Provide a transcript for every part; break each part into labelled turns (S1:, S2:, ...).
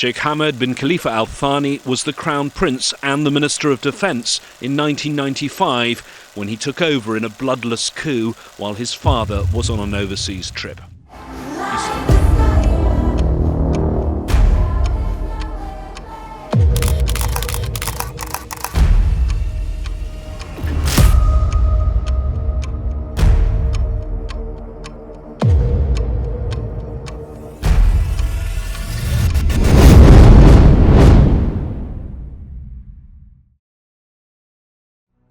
S1: Sheikh Hamad bin Khalifa Al Thani was the Crown Prince and the Minister of Defence in 1995 when he took over in a bloodless coup while his father was on an overseas trip.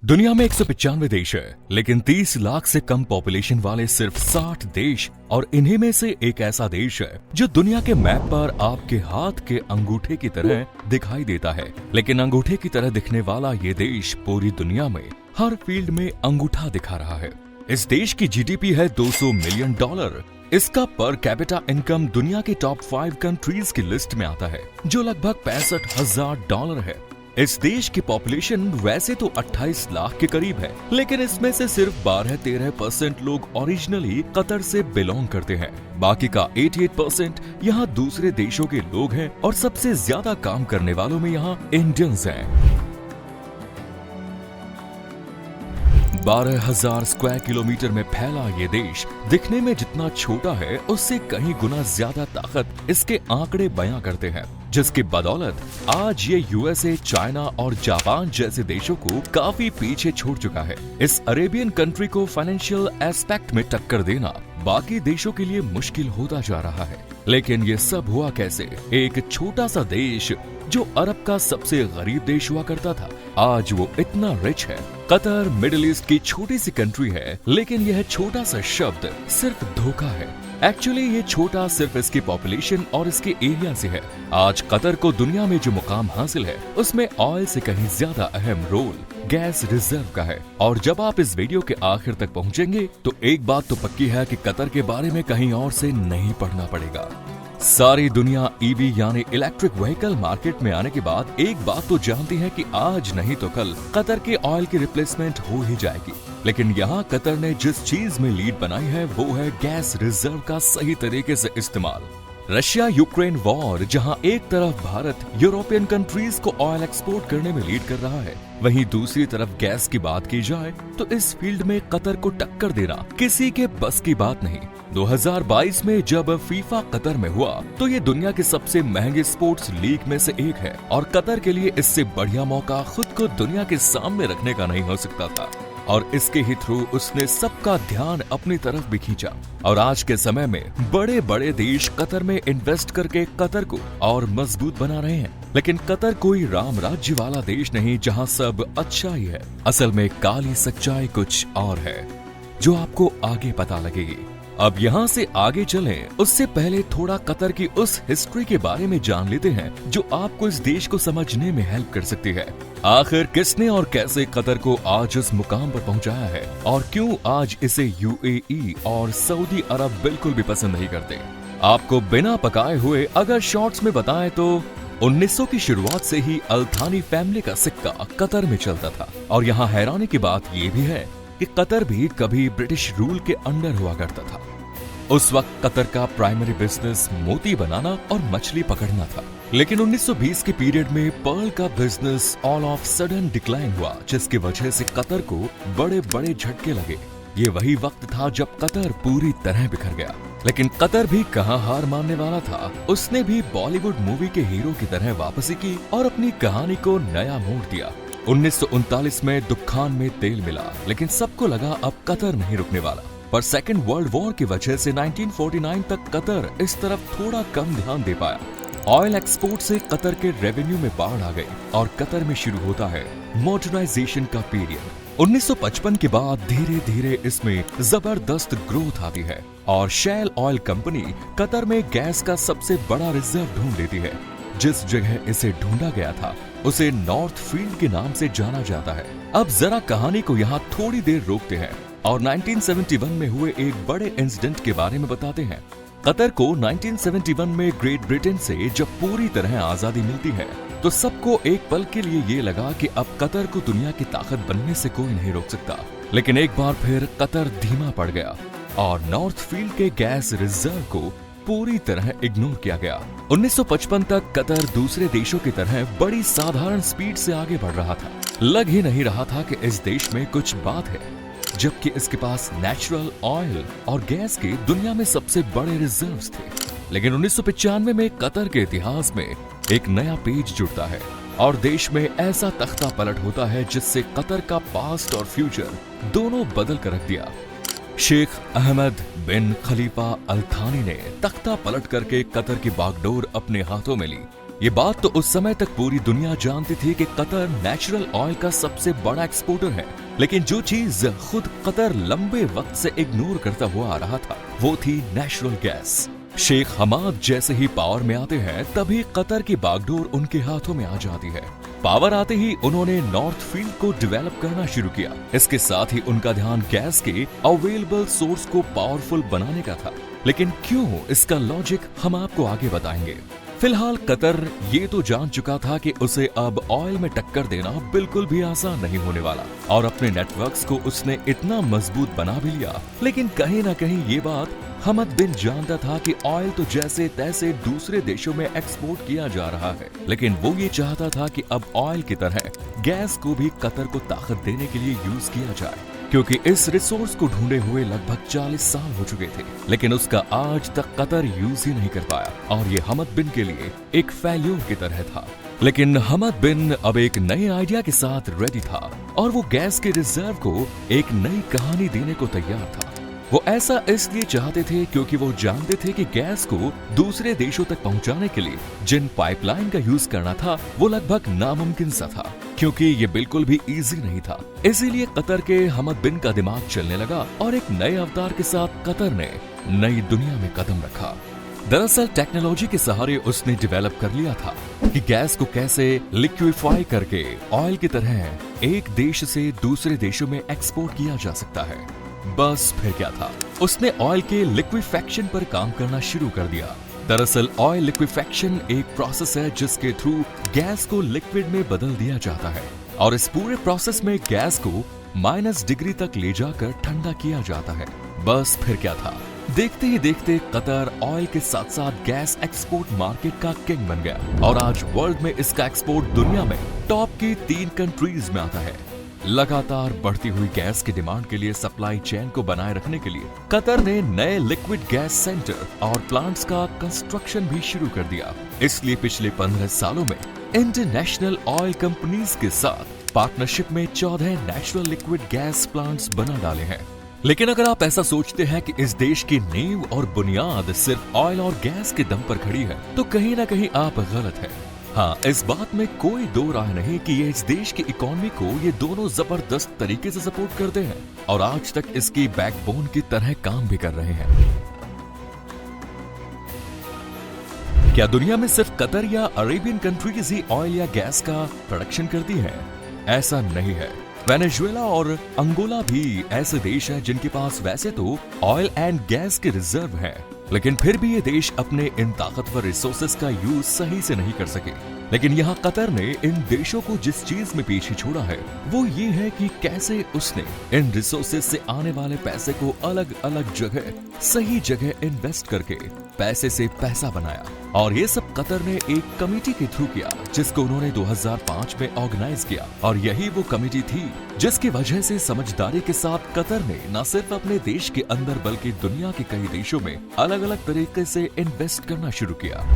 S2: दुनिया में 195 देश है, लेकिन 30 लाख से कम population वाले सिर्फ 60 देश, और इन्हीं में से एक ऐसा देश है जो दुनिया के मैप पर आपके हाथ के अंगूठे की तरह दिखाई देता है। लेकिन अंगूठे की तरह दिखने वाला ये देश पूरी दुनिया में हर फील्ड में अंगूठा दिखा रहा है। इस देश की जीडीपी है $200 मिलियन। इसका पर कैपिटा इनकम दुनिया के टॉप 5 कंट्रीज की लिस्ट में आता है, जो लगभग $65,000 है। इस देश की पॉपुलेशन वैसे तो 28 लाख के करीब है, लेकिन इसमें से सिर्फ 12-13% लोग ओरिजिनली कतर से बिलोंग करते हैं। बाकी का 88% यहाँ दूसरे देशों के लोग हैं, और सबसे ज्यादा काम करने वालों में यहाँ इंडियंस हैं। 12,000 स्क्वायर किलोमीटर में फैला ये देश दिखने में जितना छोटा है, उससे कहीं गुना ज्यादा ताकत इसके आंकड़े बयां करते हैं, जिसकी बदौलत आज ये यूएसए, चाइना और जापान जैसे देशों को काफी पीछे छोड़ चुका है। इस अरेबियन कंट्री को फाइनेंशियल एस्पेक्ट में टक्कर देना बाकी देशों के लिए मुश्किल होता जा रहा है। लेकिन ये सब हुआ कैसे? एक छोटा सा देश जो अरब का सबसे गरीब देश हुआ करता था, आज वो इतना रिच है। कतर मिडिल ईस्ट की छोटी सी कंट्री है, लेकिन यह छोटा सा शब्द सिर्फ धोखा है। एक्चुअली ये छोटा सिर्फ इसकी पॉपुलेशन और इसके एरिया से है। आज कतर को दुनिया में जो मुकाम हासिल है, उसमें ऑयल से कहीं ज्यादा अहम रोल गैस रिजर्व का है। और जब आप इस वीडियो के आखिर तक पहुंचेंगे तो एक बात तो पक्की है कि कतर के बारे में कहीं और से नहीं पढ़ना पड़ेगा। सारी दुनिया ईवी यानी इलेक्ट्रिक व्हीकल मार्केट में आने के बाद एक बात तो जानती है कि आज नहीं तो कल कतर के ऑयल की रिप्लेसमेंट हो ही जाएगी। लेकिन यहाँ कतर ने जिस चीज में लीड बनाई है वो है गैस रिजर्व का सही तरीके से इस्तेमाल। रशिया यूक्रेन वॉर, जहां एक तरफ भारत यूरोपियन कंट्रीज को ऑयल एक्सपोर्ट करने में लीड कर रहा है, वहीं दूसरी तरफ गैस की बात की जाए तो इस फील्ड में कतर को टक्कर देना किसी के बस की बात नहीं। 2022 में जब फीफा कतर में हुआ तो ये दुनिया के सबसे महंगे स्पोर्ट्स लीग में से एक है, और कतर के लिए इससे बढ़िया मौका खुद को दुनिया के सामने रखने का नहीं हो सकता था। और इसके ही थ्रू उसने सबका ध्यान अपनी तरफ भी खींचा। और आज के समय में बड़े बड़े देश कतर में इन्वेस्ट करके कतर को और मजबूत बना रहे हैं। लेकिन कतर कोई राम राज्य वाला देश नहीं जहां सब अच्छा ही है। असल में काली सच्चाई कुछ और है, जो आपको आगे पता लगेगी। अब यहाँ से आगे चलें, उससे पहले थोड़ा कतर की उस हिस्ट्री के बारे में जान लेते हैं जो आपको इस देश को समझने में हेल्प कर सकती है। आखिर किसने और कैसे कतर को आज इस मुकाम पर पहुंचाया है, और क्यों आज इसे यूएई और सऊदी अरब बिल्कुल भी पसंद नहीं करते। आपको बिना पकाए हुए अगर शॉर्ट्स में बताएं तो 1900 की शुरुआत से ही अल थानी फैमिली का सिक्का कतर में चलता था। और यहाँ हैरानी की बात ये भी है कि कतर भी कभी ब्रिटिश रूल के अंडर हुआ करता था। उस वक्त कतर का प्राइमरी बिजनेस मोती बनाना और मछली पकड़ना था। लेकिन 1920 के पीरियड में पर्ल का business all of sudden decline हुआ, जिसकी वजह से कतर को बड़े बड़े झटके लगे। ये वही वक्त था जब कतर पूरी तरह बिखर गया। लेकिन कतर भी कहां हार मानने वाला था। उसने भी बॉलीवुड मूवी के हीरो की तरह वापसी की और अपनी कहानी को नया मोड़ दिया। 1939 में दुखान में तेल मिला, लेकिन सबको लगा अब कतर नहीं रुकने वाला। पर सेकेंड वर्ल्ड वॉर की वजह से 1949 तक कतर इस तरफ थोड़ा कम ध्यान दे पाया। ऑयल एक्सपोर्ट से कतर के रेवेन्यू में बाढ़ आ गई और कतर में शुरू होता है मॉडर्नाइजेशन का पीरियड। 1955 के बाद धीरे धीरे इसमें जबरदस्त ग्रोथ आती है और शेल ऑयल कंपनी कतर में गैस का सबसे बड़ा रिजर्व ढूंढ लेती है। जिस जगह इसे ढूंढा गया था उसे नॉर्थ फील्ड के नाम से जाना जाता है। अब जरा कहानी को यहाँ थोड़ी देर रोकते हैं और 1971 में हुए एक बड़े इंसिडेंट के बारे में बताते हैं। कतर को 1971 में ग्रेट ब्रिटेन से जब पूरी तरह आजादी मिलती है तो सबको एक पल के लिए ये लगा कि अब कतर को दुनिया की ताकत बनने से कोई नहीं रोक सकता। लेकिन एक बार फिर कतर धीमा पड़ गया और नॉर्थ फील्ड के गैस रिजर्व को पूरी तरह इग्नोर किया गया। 1955 तक कतर दूसरे देशों की तरह बड़ी साधारण स्पीड से आगे बढ़ रहा था। लग ही नहीं रहा था कि इस देश में कुछ बात है, जबकि इसके पास नेचुरल ऑयल और गैस के दुनिया में सबसे बड़े रिजर्व्स थे। लेकिन 1995 में कतर के इतिहास में एक नया पेज जुड़ता है और देश में ऐसा तख्ता पलट होता है जिससे कतर का पास्ट और फ्यूचर दोनों बदल कर रख दिया। शेख अहमद बिन खलीफा अल थानी ने तख्ता पलट करके कतर की बागडोर अपने हाथों में ली। ये बात तो उस समय तक पूरी दुनिया जानती थी कि कतर नेचुरल ऑयल का सबसे बड़ा एक्सपोर्टर है, लेकिन जो चीज खुद कतर लंबे वक्त से इग्नोर करता हुआ आ रहा था वो थी नेचुरल गैस। शेख हमाद जैसे ही पावर में आते हैं तभी कतर की बागडोर उनके हाथों में आ जाती है। पावर आते ही उन्होंने नॉर्थ फील्ड को डेवलप करना शुरू किया। इसके साथ ही उनका ध्यान गैस के अवेलेबल सोर्स को पावरफुल बनाने का था। लेकिन क्यों, इसका लॉजिक हम आपको आगे बताएंगे। फिलहाल कतर ये तो जान चुका था कि उसे अब ऑयल में टक्कर देना बिल्कुल भी आसान नहीं होने वाला और अपने नेटवर्क्स को उसने इतना मजबूत बना भी लिया। लेकिन कहीं ना कहीं ये बात हमद बिन जानता था कि ऑयल तो जैसे तैसे दूसरे देशों में एक्सपोर्ट किया जा रहा है, लेकिन वो ये चाहता था कि अब ऑयल की तरह गैस को भी कतर को ताकत देने के लिए यूज किया जाए, क्योंकि इस रिसोर्स को ढूंढे हुए लगभग 40 साल हो चुके थे, लेकिन उसका आज तक कतर यूज ही नहीं कर पाया और ये हमद बिन के लिए एक फेल्यूर की तरह था। लेकिन हमद बिन अब एक नए आइडिया के साथ रेडी था और वो गैस के रिजर्व को एक नई कहानी देने को तैयार था। वो ऐसा इसलिए चाहते थे क्योंकि वो जानते थे कि गैस को दूसरे देशों तक पहुंचाने के लिए जिन पाइपलाइन का यूज करना था वो लगभग नामुमकिन सा था, क्योंकि ये बिल्कुल भी इजी नहीं था। इसीलिए कतर के हमद बिन का दिमाग चलने लगा और एक नए अवतार के साथ कतर ने नई दुनिया में कदम रखा। दरअसल टेक्नोलॉजी के सहारे उसने डेवलप कर लिया था कि गैस को कैसे लिक्विफाई करके ऑयल की तरह एक देश से दूसरे देशों में एक्सपोर्ट किया जा सकता है। बस फिर क्या था, उसने ऑयल के लिक्विफैक्शन पर काम करना शुरू कर दिया। दरअसल ऑयल लिक्विफैक्शन एक प्रोसेस है जिसके थ्रू गैस को लिक्विड में बदल दिया जाता है और इस पूरे प्रोसेस में गैस को -डिग्री तक ले जाकर ठंडा किया जाता है। बस फिर क्या था, देखते ही देखते कतर ऑयल के साथ साथ गैस एक्सपोर्ट मार्केट का किंग बन गया और आज वर्ल्ड में इसका एक्सपोर्ट दुनिया में टॉप की 3 कंट्रीज में आता है। लगातार बढ़ती हुई गैस की डिमांड के लिए सप्लाई चेन को बनाए रखने के लिए कतर ने नए लिक्विड गैस सेंटर और प्लांट्स का कंस्ट्रक्शन भी शुरू कर दिया। इसलिए पिछले 15 सालों में इंटरनेशनल ऑयल कंपनीज के साथ पार्टनरशिप में 14 नेचुरल लिक्विड गैस प्लांट्स बना डाले हैं। लेकिन अगर आप ऐसा सोचते हैं कि इस देश की नींव और बुनियाद सिर्फ ऑयल और गैस के दम पर खड़ी है, तो कहीं ना कहीं आप गलत हैं। हाँ, इस बात में कोई दो राय नहीं कि ये इस देश की इकोनॉमी को ये दोनों जबरदस्त तरीके से सपोर्ट करते हैं और आज तक इसकी बैकबोन की तरह काम भी कर रहे हैं। क्या दुनिया में सिर्फ कतर या अरेबियन कंट्रीज ही ऑयल या गैस का प्रोडक्शन करती हैं? ऐसा नहीं है। वेनेजुएला और अंगोला भी ऐसे देश हैं जिनके पास वैसे तो ऑयल एंड गैस के रिजर्व हैं, लेकिन फिर भी ये देश अपने इन ताकतवर रिसोर्सेज का यूज सही से नहीं कर सके। लेकिन यहाँ कतर ने इन देशों को जिस चीज में पीछे छोड़ा है वो ये है कि कैसे उसने इन रिसोर्सेज से आने वाले पैसे को अलग अलग जगह सही जगह इन्वेस्ट करके पैसे से पैसा बनाया। और ये सब कतर ने एक कमेटी के थ्रू किया जिसको उन्होंने 2005 में ऑर्गेनाइज किया और यही वो कमेटी थी जिसकी वजह से समझदारी के साथ कतर ने न सिर्फ अपने देश के अंदर बल्कि दुनिया के कई देशों में अलग अलग तरीके से इन्वेस्ट करना शुरू किया।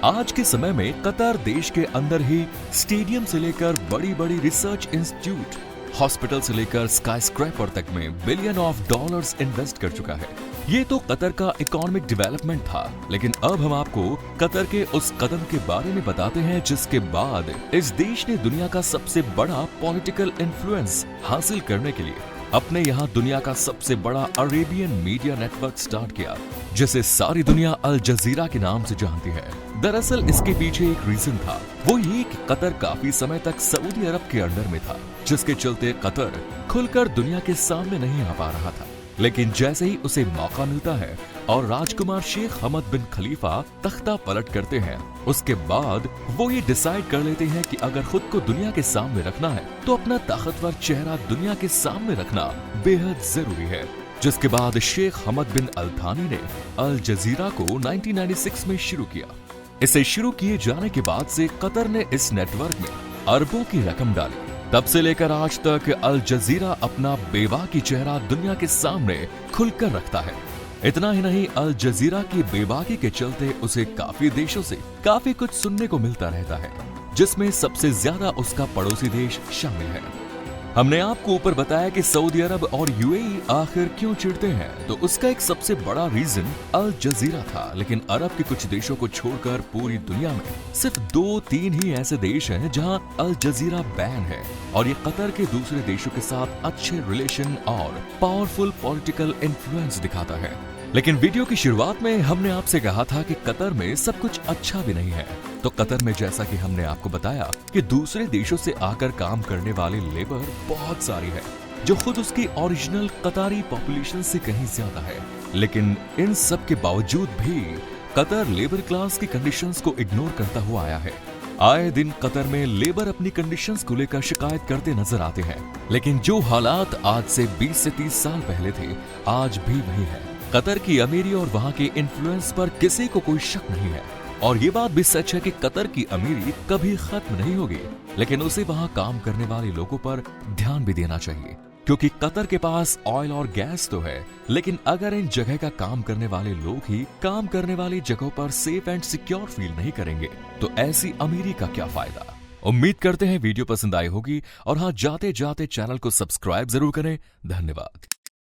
S2: आज के समय में कतर देश के अंदर ही स्टेडियम से लेकर बड़ी बड़ी रिसर्च इंस्टीट्यूट, हॉस्पिटल से लेकर स्काईस्क्रैपर तक में बिलियन ऑफ डॉलर्स इन्वेस्ट कर चुका है। ये तो कतर का इकोनॉमिक डेवलपमेंट था, लेकिन अब हम आपको कतर के उस कदम के बारे में बताते हैं जिसके बाद इस देश ने दुनिया का सबसे बड़ा पॉलिटिकल इन्फ्लुएंस हासिल करने के लिए अपने यहाँ दुनिया का सबसे बड़ा अरेबियन मीडिया नेटवर्क स्टार्ट किया, जिसे सारी दुनिया अल जजीरा के नाम से जानती है। दरअसल इसके पीछे एक रीजन था, वो ये कि कतर काफी समय तक सऊदी अरब के अंडर में था, जिसके चलते कतर खुलकर दुनिया के सामने नहीं आ पा रहा था। लेकिन जैसे ही उसे मौका मिलता है और राजकुमार शेख हमद बिन खलीफा तख्ता पलट करते हैं, उसके बाद वो ये डिसाइड कर लेते हैं कि अगर खुद को दुनिया के सामने रखना है तो अपना ताकतवर चेहरा दुनिया के सामने रखना बेहद जरूरी है। जिसके बाद शेख हमद बिन अल थानी ने अल जजीरा को 1996 में शुरू किया। इसे शुरू किए जाने के बाद से कतर ने इस नेटवर्क में अरबों की रकम डाली। तब से लेकर आज तक अल जजीरा अपना बेबाकी चेहरा दुनिया के सामने खुलकर रखता है। इतना ही नहीं, अल जजीरा की बेबाकी के चलते उसे काफी देशों से काफी कुछ सुनने को मिलता रहता है, जिसमें सबसे ज्यादा उसका पड़ोसी देश शामिल है। हमने आपको ऊपर बताया कि सऊदी अरब और यूएई आखिर क्यों चिढ़ते हैं, तो उसका एक सबसे बड़ा रीजन अल जजीरा था। लेकिन अरब के कुछ देशों को छोड़कर पूरी दुनिया में सिर्फ 2-3 ही ऐसे देश हैं जहां अल जजीरा बैन है, और ये कतर के दूसरे देशों के साथ अच्छे रिलेशन और पावरफुल पॉलिटिकल इन्फ्लुएंस दिखाता है। लेकिन वीडियो की शुरुआत में हमने आपसे कहा था कि कतर में सब कुछ अच्छा भी नहीं है। तो कतर में जैसा कि हमने आपको बताया कि दूसरे देशों से आकर काम करने वाली लेबर बहुत सारी है, जो खुद उसकी ओरिजिनल कतारी पॉपुलेशन से कहीं ज्यादा है। लेकिन इन सब के बावजूद भी कतर लेबर क्लास की कंडीशंस को इग्नोर करता हुआ आया है। आए दिन कतर में लेबर अपनी कंडीशंस को लेकर शिकायत करते नजर आते हैं, लेकिन जो हालात आज से 20 से 30 साल पहले थे, आज भी वही है। कतर की अमीरी और वहां के इन्फ्लुएंस पर किसी को कोई शक नहीं है, और ये बात भी सच है कि कतर की अमीरी कभी खत्म नहीं होगी। लेकिन उसे वहां काम करने वाले लोगों पर ध्यान भी देना चाहिए, क्योंकि कतर के पास ऑयल और गैस तो है, लेकिन अगर इन जगह का काम करने वाले लोग ही काम करने वाली जगहों पर सेफ एंड सिक्योर फील नहीं करेंगे, तो ऐसी अमीरी का क्या फायदा। उम्मीद करते हैं वीडियो पसंद आई होगी, और हाँ, जाते जाते चैनल को सब्सक्राइब जरूर करें। धन्यवाद।